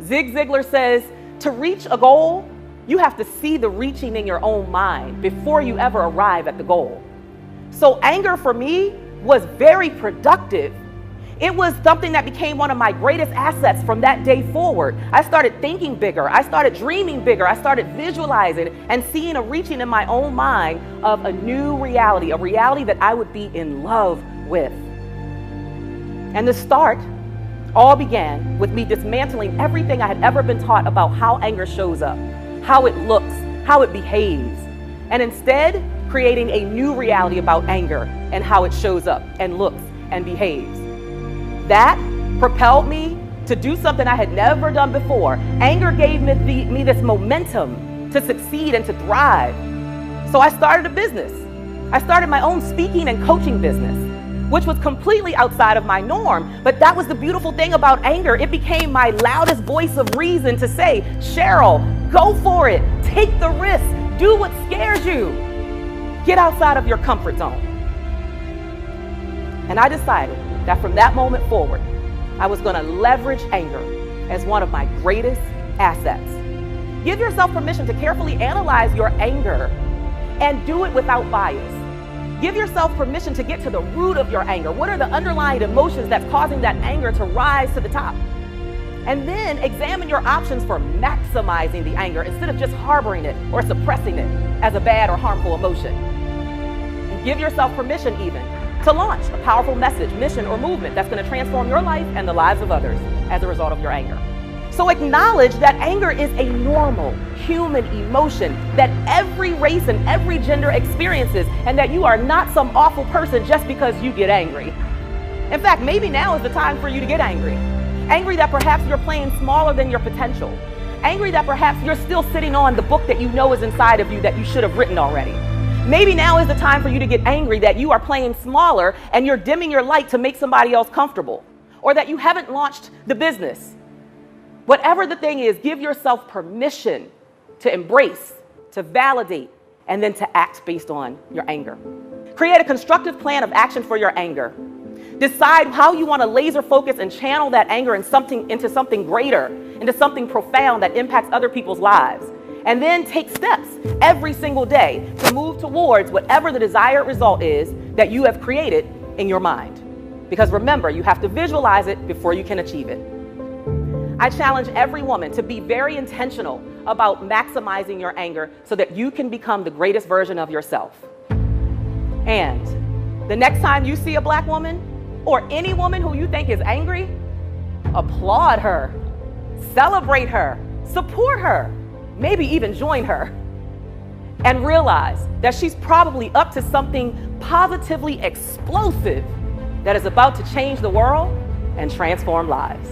Zig Ziglar says, to reach a goal, you have to see the reaching in your own mind before you ever arrive at the goal. So anger for me was very productive. It was something that became one of my greatest assets from that day forward. I started thinking bigger. I started dreaming bigger. I started visualizing and seeing a reaching in my own mind of a new reality, a reality that I would be in love with. And the start all began with me dismantling everything I had ever been taught about how anger shows up, how it looks, how it behaves, and instead creating a new reality about anger and how it shows up and looks and behaves. That propelled me to do something I had never done before. Anger gave me this momentum to succeed and to thrive. So I started a business. I started my own speaking and coaching business, which was completely outside of my norm. But that was the beautiful thing about anger. It became my loudest voice of reason to say, Cheryl, go for it. Take the risk. Do what scares you. Get outside of your comfort zone. And I decided that from that moment forward, I was going to leverage anger as one of my greatest assets. Give yourself permission to carefully analyze your anger and do it without bias. Give yourself permission to get to the root of your anger. What are the underlying emotions that's causing that anger to rise to the top? And then examine your options for maximizing the anger instead of just harboring it or suppressing it as a bad or harmful emotion. And give yourself permission even to launch a powerful message, mission, or movement that's going to transform your life and the lives of others as a result of your anger. So acknowledge that anger is a normal human emotion that every race and every gender experiences, and that you are not some awful person just because you get angry. In fact, maybe now is the time for you to get angry. Angry that perhaps you're playing smaller than your potential. Angry that perhaps you're still sitting on the book that you know is inside of you that you should have written already. Maybe now is the time for you to get angry that you are playing smaller and you're dimming your light to make somebody else comfortable, or that you haven't launched the business. Whatever the thing is, give yourself permission to embrace, to validate, and then to act based on your anger. Create a constructive plan of action for your anger. Decide how you want to laser focus and channel that anger into something greater, into something profound that impacts other people's lives. And then take steps every single day to move towards whatever the desired result is that you have created in your mind. Because remember, you have to visualize it before you can achieve it. I challenge every woman to be very intentional about maximizing your anger so that you can become the greatest version of yourself. And the next time you see a Black woman or any woman who you think is angry, applaud her, celebrate her, support her, maybe even join her, and realize that she's probably up to something positively explosive that is about to change the world and transform lives.